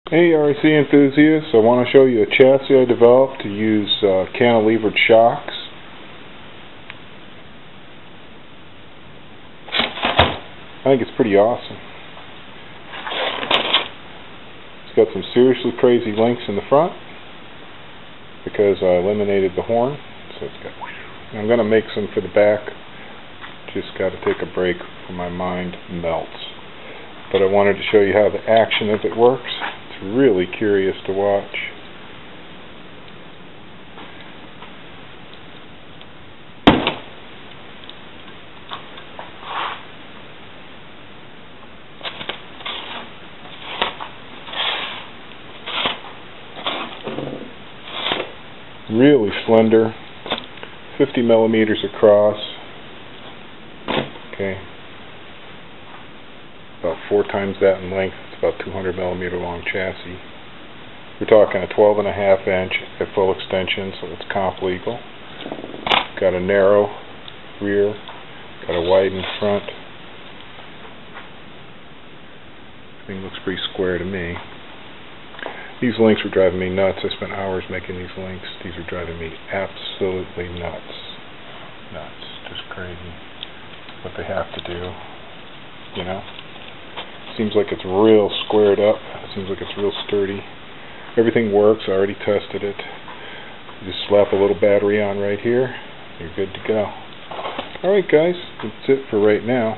Hey RC enthusiasts, I want to show you a chassis I developed to use cantilevered shocks. I think it's pretty awesome. It's got some seriously crazy links in the front because I eliminated the horn. So it's got. I'm going to make some for the back. Just got to take a break before my mind melts. But I wanted to show you how the action of it works. It's really curious to watch. Really slender, 50 millimeters across. Okay. About 4 times that in length. It's about 200 millimeter long chassis. We're talking a 12.5 inch at full extension, so it's comp legal. Got a narrow rear, got a widened front. Everything looks pretty square to me. These links were driving me nuts. I spent hours making these links. These are driving me absolutely nuts. Nuts. Just crazy. What they have to do, you know? Seems like it's real squared up. Seems like it's real sturdy. Everything works. I already tested it. You just slap a little battery on right here. You're good to go. Alright guys, that's it for right now.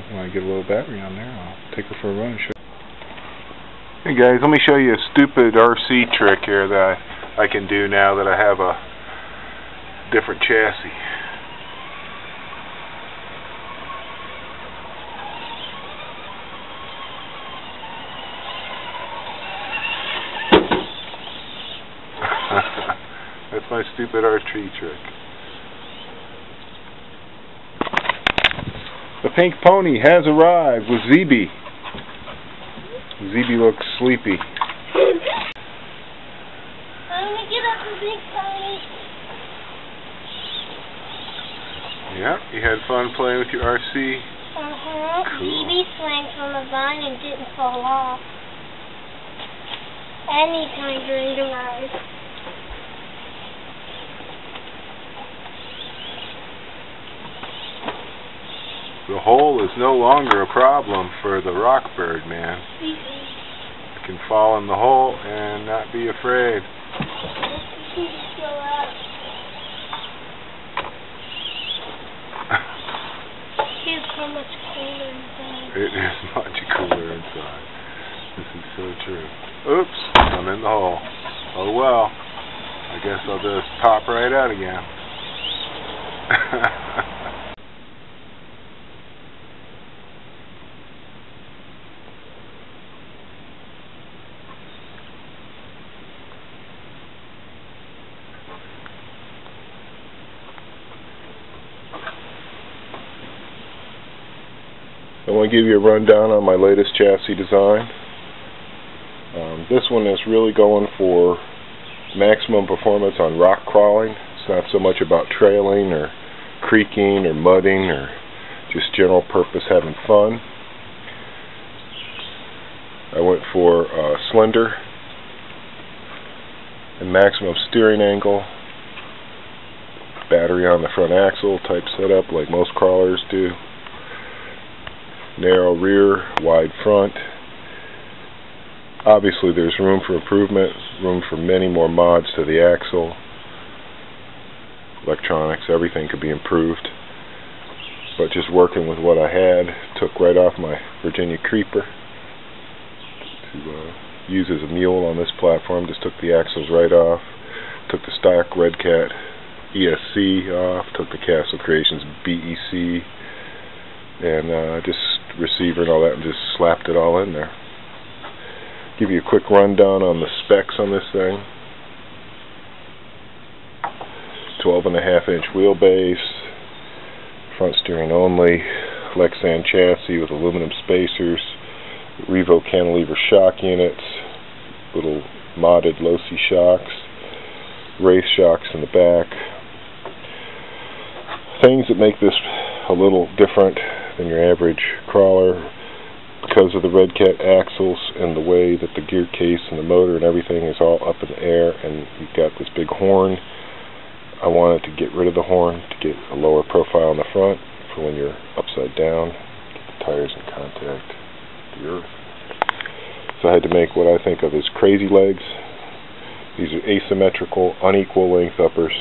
When I get a little battery on there, I'll take her for a run and show you. Hey guys, let me show you a stupid RC trick here that I can do now that I have a different chassis. That's my stupid RC trick. The pink pony has arrived with ZB. ZB looks sleepy. I'm gonna get up the pink pony. Yeah, you had fun playing with your RC? Cool. ZB swung from the vine and didn't fall off. Anytime during the ride. The hole is no longer a problem for the Rockbird, man. I can fall in the hole and not be afraid. It's so much cooler inside. It is much cooler inside. This is so true. Oops, I'm in the hole. Oh well. I guess I'll just pop right out again. I want to give you a rundown on my latest chassis design. This one is really going for maximum performance on rock crawling. It's not so much about trailing or creaking or mudding or just general purpose having fun. I went for slender and maximum steering angle, battery on the front axle type setup like most crawlers do. Narrow rear, wide front. Obviously there's room for improvement, room for many more mods to the axle. Electronics, everything could be improved. But just working with what I had, took right off my Virginia Creeper to use as a mule on this platform. Just took the axles right off. Took the stock Red Cat ESC off. Took the Castle Creations BEC. And just receiver and all that, and just slapped it all in there. Give you a quick rundown on the specs on this thing. 12.5 inch wheelbase, front steering only, Lexan chassis with aluminum spacers, Revo cantilever shock units, little modded low-C shocks, race shocks in the back. Things that make this a little different than your average crawler. because of the Red Cat axles and the way that the gear case and the motor and everything is all up in the air, and you've got this big horn. I wanted to get rid of the horn to get a lower profile in the front for when you're upside down, get the tires in contact with the earth. So I had to make what I think of as crazy legs. These are asymmetrical, unequal length uppers.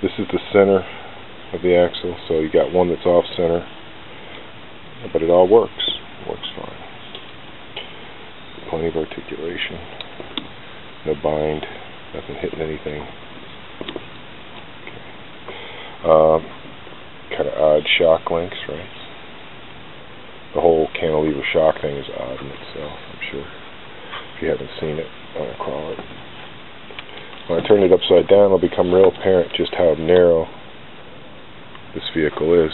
This is the center of the axle, so you got one that's off center, but it all works. It works fine. Plenty of articulation. No bind. Nothing hitting anything. Okay. Kind of odd shock links, right? The whole cantilever shock thing is odd in itself, I'm sure. If you haven't seen it, I want to crawl it. When I turn it upside down, it'll become real apparent just how narrow this vehicle is.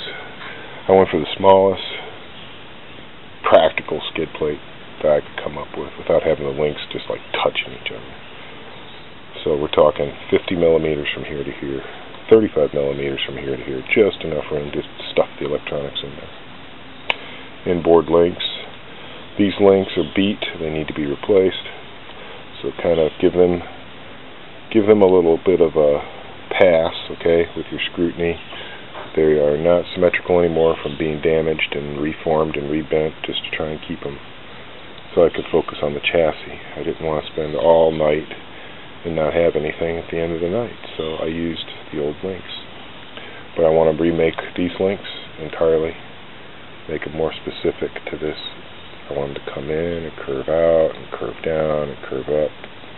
I went for the smallest practical skid plate that I could come up with without having the links just like touching each other. So we're talking 50 millimeters from here to here, 35 millimeters from here to here, just enough room to stuff the electronics in there. Inboard links. These links are beat, they need to be replaced. So kind of give them a little bit of a pass, okay, with your scrutiny. They are not symmetrical anymore from being damaged and reformed and rebent just to try and keep them so I could focus on the chassis. I didn't want to spend all night and not have anything at the end of the night, so I used the old links. But I want to remake these links entirely, make them more specific to this. I want them to come in and curve out and curve down and curve up,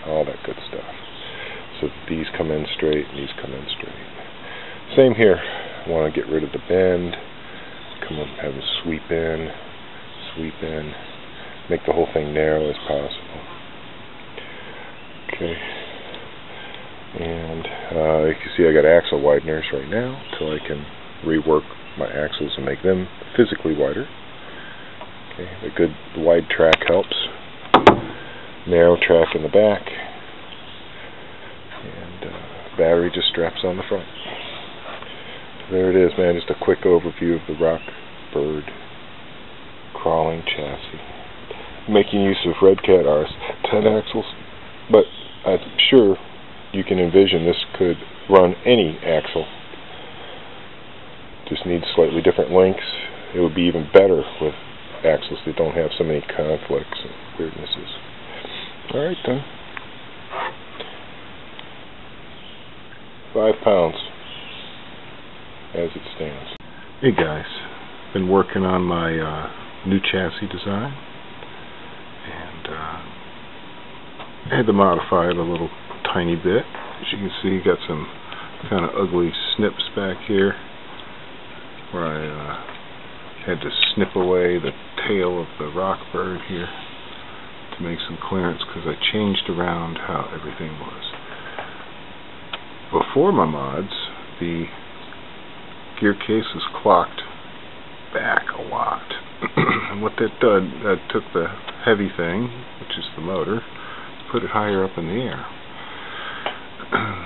all that good stuff. So these come in straight and these come in straight. Same here. I want to get rid of the bend, come up, have them sweep in, make the whole thing narrow as possible. Okay. And you can see I got axle wideners right now until I can rework my axles and make them physically wider. Okay, a good wide track helps. Narrow track in the back. And battery just straps on the front. There it is, man, just a quick overview of the Rockbird crawling chassis. Making use of Red Cat RS10 axles, but I'm sure you can envision this could run any axle. Just needs slightly different lengths. It would be even better with axles that don't have so many conflicts and weirdnesses. Alright then. 5 pounds as it stands. Hey guys, been working on my new chassis design, and I had to modify it a little tiny bit. As you can see, got some kind of ugly snips back here where I had to snip away the tail of the Rockbird here to make some clearance because I changed around how everything was. Before my mods, the gear case is clocked back a lot. And what that did, that took the heavy thing, which is the motor, put it higher up in the air.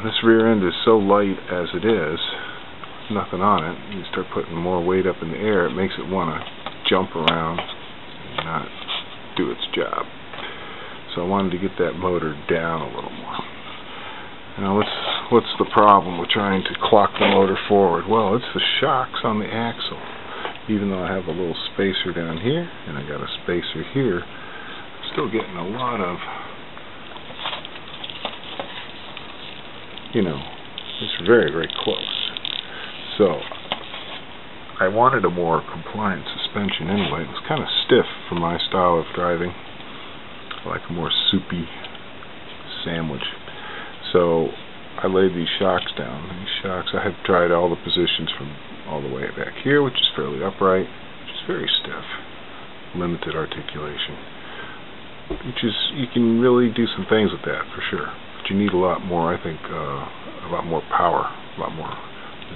This rear end is so light as it is, nothing on it. You start putting more weight up in the air, it makes it want to jump around and not do its job. So I wanted to get that motor down a little more. Now what's the problem with trying to clock the motor forward? Well, it's the shocks on the axle. Even though I have a little spacer down here and I got a spacer here, I'm still getting a lot of, it's very, very close. So I wanted a more compliant suspension anyway. It was kind of stiff for my style of driving. I like a more soupy sandwich. So I laid these shocks down. These shocks, I had tried all the positions from all the way back here, which is fairly upright, which is very stiff, limited articulation. Which is, you can really do some things with that for sure. But you need a lot more, I think, a lot more power, a lot more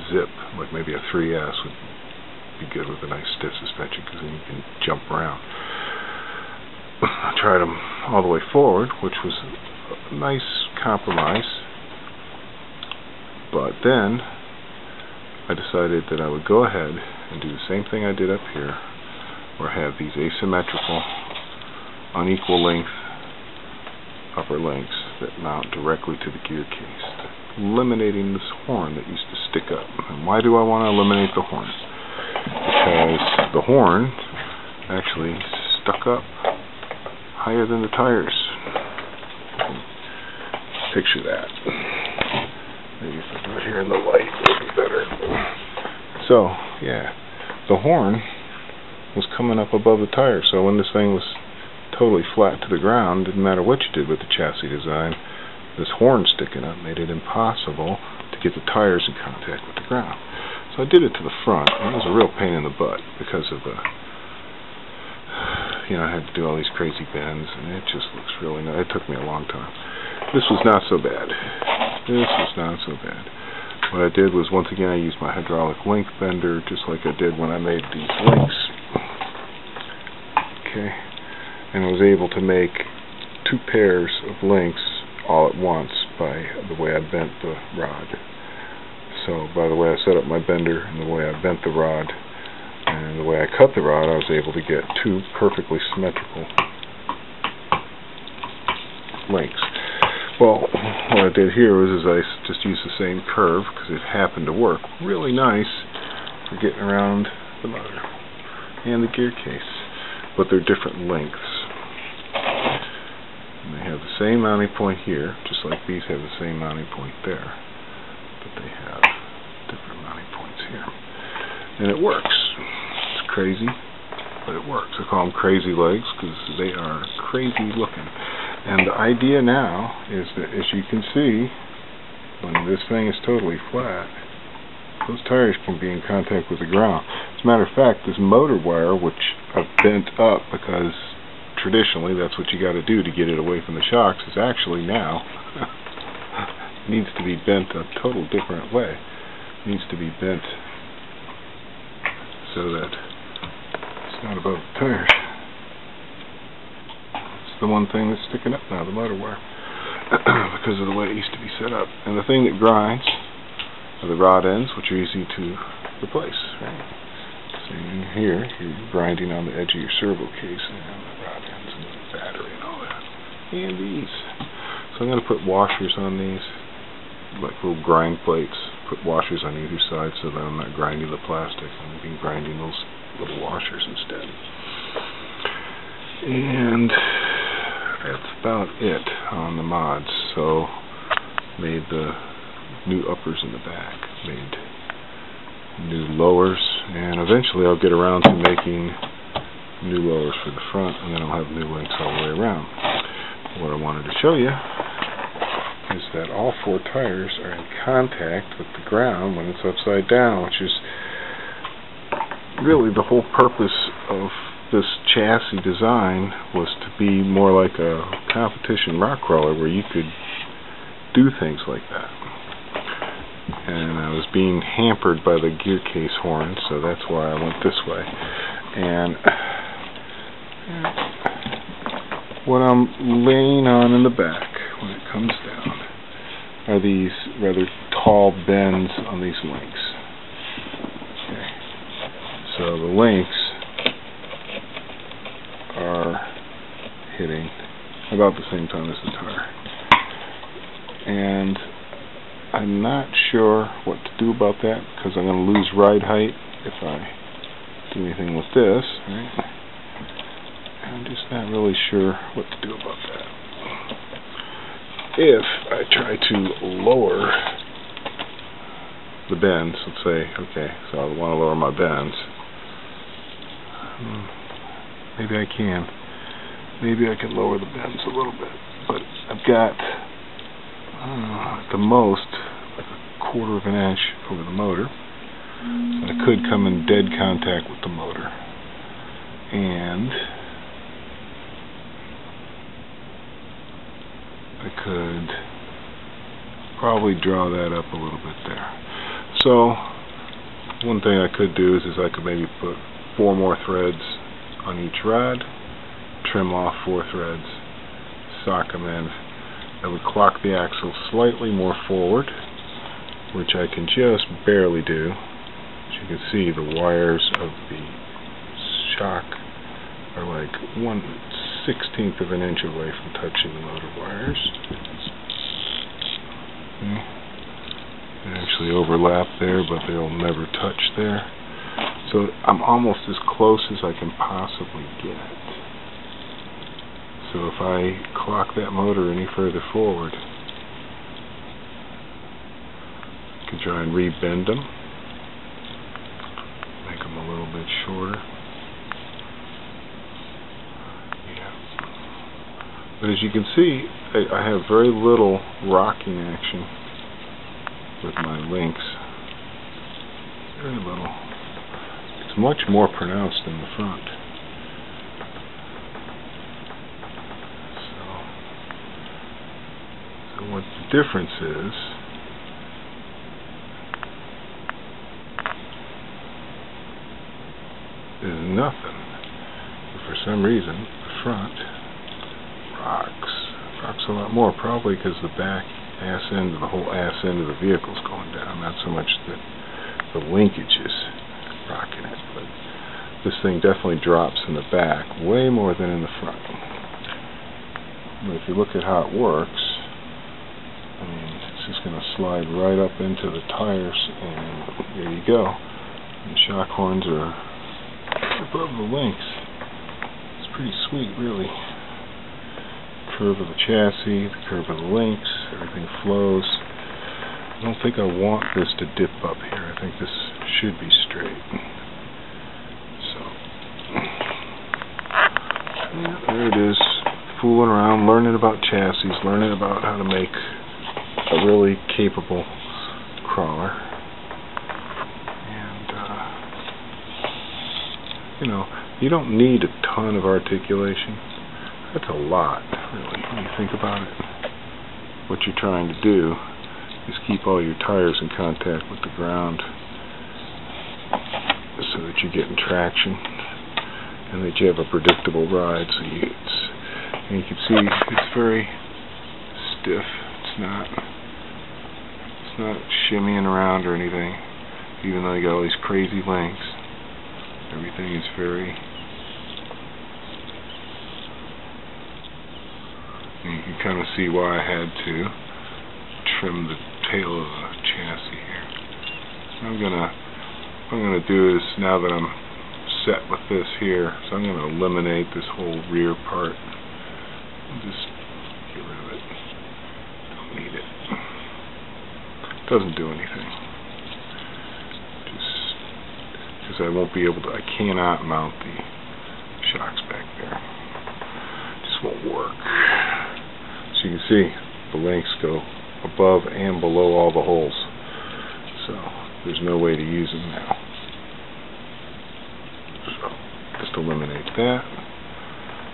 zip. Like maybe a 3S would be good with a nice stiff suspension because then you can jump around. I tried them all the way forward, which was a nice compromise, but then I decided that I would go ahead and do the same thing I did up here, or have these asymmetrical, unequal length upper links that mount directly to the gear case, eliminating this horn that used to stick up. And why do I want to eliminate the horn? Because the horn actually stuck up higher than the tires. Picture that. Maybe if I do it here in the light, it'll be better. So, yeah, the horn was coming up above the tire, so when this thing was totally flat to the ground, didn't matter what you did with the chassis design, this horn sticking up made it impossible to get the tires in contact with the ground. So I did it to the front, and it was a real pain in the butt because of the, I had to do all these crazy bends, and it just looks really nice. It took me a long time. This was not so bad. This was not so bad. What I did was, once again, I used my hydraulic link bender, just like I did when I made these links. Okay. And I was able to make 2 pairs of links all at once by the way I bent the rod. So by the way I set up my bender and the way I bent the rod and the way I cut the rod, I was able to get 2 perfectly symmetrical links. Well, what I did here was I just used the same curve because it happened to work really nice for getting around the motor and the gear case, but they're different lengths. And they have the same mounting point here, just like these have the same mounting point there, but they have different mounting points here. And it works. It's crazy, but it works. I call them crazy legs because they are crazy looking. And the idea now is that, as you can see, when this thing is totally flat, those tires can be in contact with the ground. As a matter of fact, this motor wire, which I've bent up because traditionally that's what you got to do to get it away from the shocks, is actually now needs to be bent a total different way. It needs to be bent so that it's not above the tires. It's the one thing that's sticking up now, the motor wire, because of the way it used to be set up. And the thing that grinds are the rod ends, which are easy to replace, right? So in here, you're grinding on the edge of your servo case and the rod ends and the battery and all that. And these. So I'm going to put washers on these, like little grind plates. Put washers on either side so that I'm not grinding the plastic. I'm going to be grinding those little washers instead. And that's about it on the mods. So made the new uppers in the back, made new lowers, and eventually I'll get around to making new lowers for the front, and then I'll have new links all the way around. What I wanted to show you is that all 4 tires are in contact with the ground when it's upside down, which is really the whole purpose of this chassis design, was to be more like a competition rock crawler where you could do things like that. And I was being hampered by the gear case horn, so that's why I went this way. And what I'm laying on in the back when it comes down are these rather tall bends on these links. Okay. So the links are hitting about the same time as the tire. And I'm not sure what to do about that because I'm going to lose ride height if I do anything with this, right? I'm just not really sure what to do about that. If I try to lower the bends, let's say, okay, so I want to lower my bends. Maybe I can. Maybe I can lower the bends a little bit. But I've got, at the most, like a 1/4 of an inch over the motor. So I could come in dead contact with the motor. And I could probably draw that up a little bit there. So one thing I could do is I could maybe put 4 more threads on each rod, trim off 4 threads, sock them in. I would clock the axle slightly more forward, which I can just barely do. As you can see, the wires of the shock are like 1/16 of an inch away from touching the motor wires. Okay. They actually overlap there, but they'll never touch there. So I'm almost as close as I can possibly get. So if I clock that motor any further forward, I can try and rebend them, make them a little bit shorter. Yeah. But as you can see, I have very little rocking action with my links. Very little. It's much more pronounced in the front. So what the difference is nothing. But for some reason, the front rocks a lot more, probably because the back ass end, the whole ass end of the vehicle is going down, not so much that the linkage is rocking it, but this thing definitely drops in the back way more than in the front. But if you look at how it works, I mean, it's just going to slide right up into the tires, and there you go. And the shock horns are above the links. It's pretty sweet, really. Curve of the chassis, the curve of the links, everything flows. I don't think I want this to dip up here. I think this should be straight. So, yeah, there it is. Fooling around, learning about chassis, learning about how to make a really capable crawler. And, you know, you don't need a ton of articulation. That's a lot, really, when you think about it. What you're trying to do is keep all your tires in contact with the ground so that you're getting traction and that you have a predictable ride. So and you can see it's very stiff. It's not shimmying around or anything, even though you got all these crazy lengths. Everything is very. And you can kind of see why I had to trim the tail of the chassis here. What I'm gonna do is, now that I'm set with this here, so I'm gonna eliminate this whole rear part. Just get rid of it. Don't need it. Doesn't do anything. Just because I won't be able to. I cannot mount the shocks back there. Just won't work. So you can see the links go above and below all the holes. So there's no way to use them now. So just eliminate that.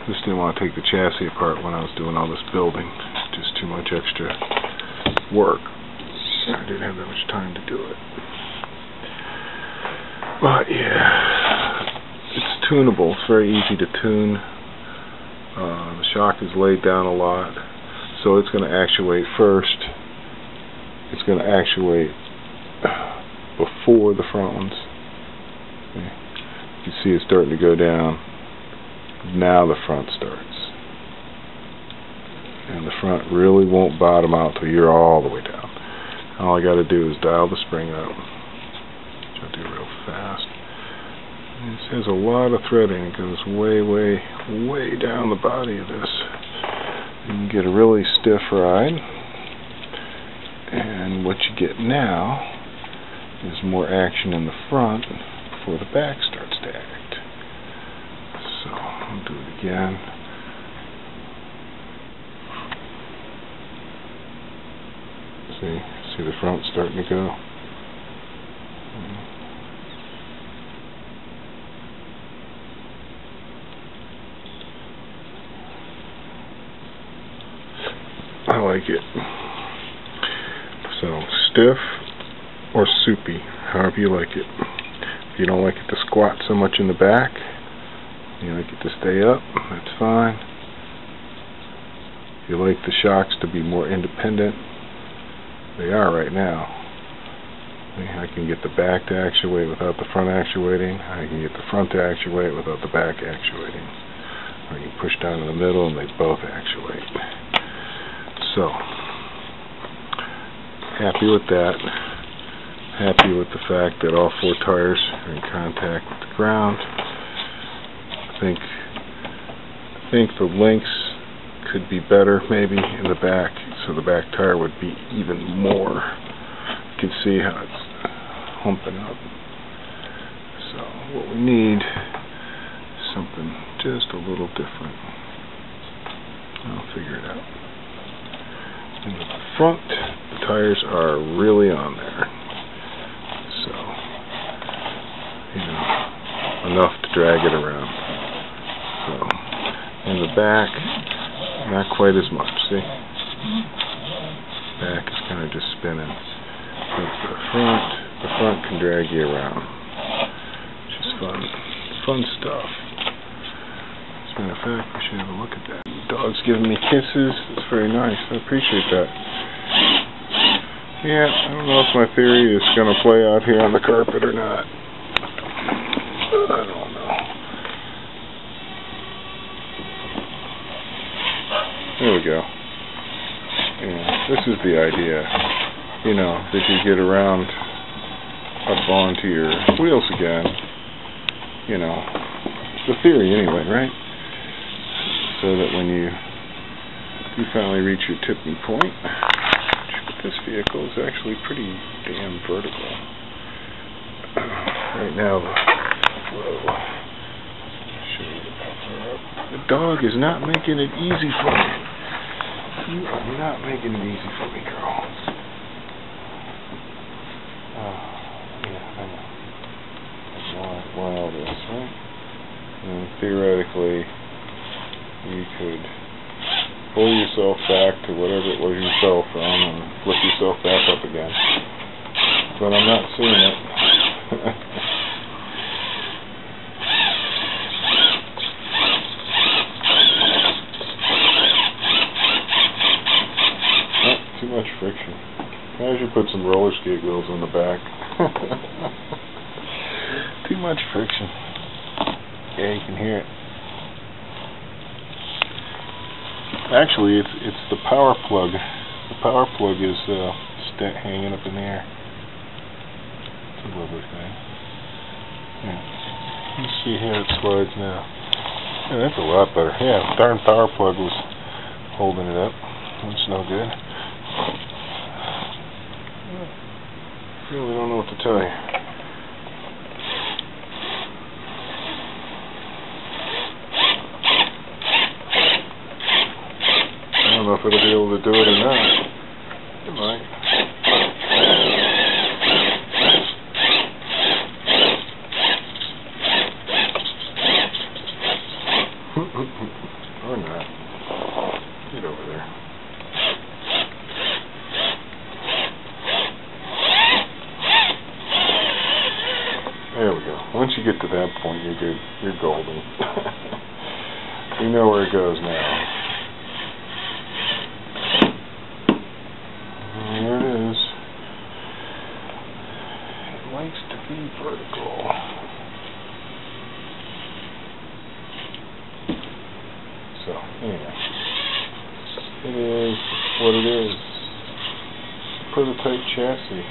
Just didn't want to take the chassis apart when I was doing all this building. Just too much extra work. I didn't have that much time to do it. But yeah, it's tunable. It's very easy to tune. The shock is laid down a lot. So it's going to actuate first. It's going to actuate before the front ones. Okay. You see it's starting to go down. Now the front starts. And the front really won't bottom out till you're all the way down. All I got to do is dial the spring up, which I'll do real fast. And this has a lot of threading. It goes way, way, way down the body of this. You can get a really stiff ride, and what you get now is more action in the front before the back starts to act. So I'll do it again. See the front starting to go. I like it. So stiff or soupy, however you like it. If you don't like it to squat so much in the back, you like it to stay up, that's fine. If you like the shocks to be more independent, they are right now. I can get the back to actuate without the front actuating. I can get the front to actuate without the back actuating. or you push down in the middle, and they both actuate. So, happy with that. Happy with the fact that all 4 tires are in contact with the ground. I think the links could be better maybe in the back, so the back tire would be even more. You can see how it's humping up. So what we need is something just a little different. I'll figure it out. In the front, the tires are really on there. So, enough to drag it around. So, in the back, not quite as much, see? Back is kind of just spinning. But the front can drag you around. Which is fun stuff. As a matter of fact, we should have a look at that. The dog's giving me kisses. It's very nice. I appreciate that. Yeah, I don't know if my theory is going to play out here on the carpet or not. I don't know. There we go. Yeah, this is the idea. That you get around up onto your wheels again. The theory anyway, right? So that when you finally reach your tipping point, this vehicle is actually pretty damn vertical. Right now, the dog is not making it easy for me. You are not making it easy for me, girl. Yeah, I know. Why all this, right? And theoretically, you could pull yourself back to whatever it was you fell from and flip yourself back up again. But I'm not seeing it. Too much friction. I should put some roller skate wheels on the back. Too much friction. Yeah, you can hear it. Actually, it's the power plug. The power plug is hanging up in the air. It's a lovely thing. Yeah. Let's see how it slides now. Yeah, that's a lot better. Yeah, the darn power plug was holding it up. That's no good. Really don't know what to tell you. I don't know if it'll be able to do it or not. It might. Or not. Get over there. There we go. Once you get to that point, you're good. You're golden. You know where it goes now. There it is. It likes to be vertical. So, anyway. It is what it is. Prototype chassis.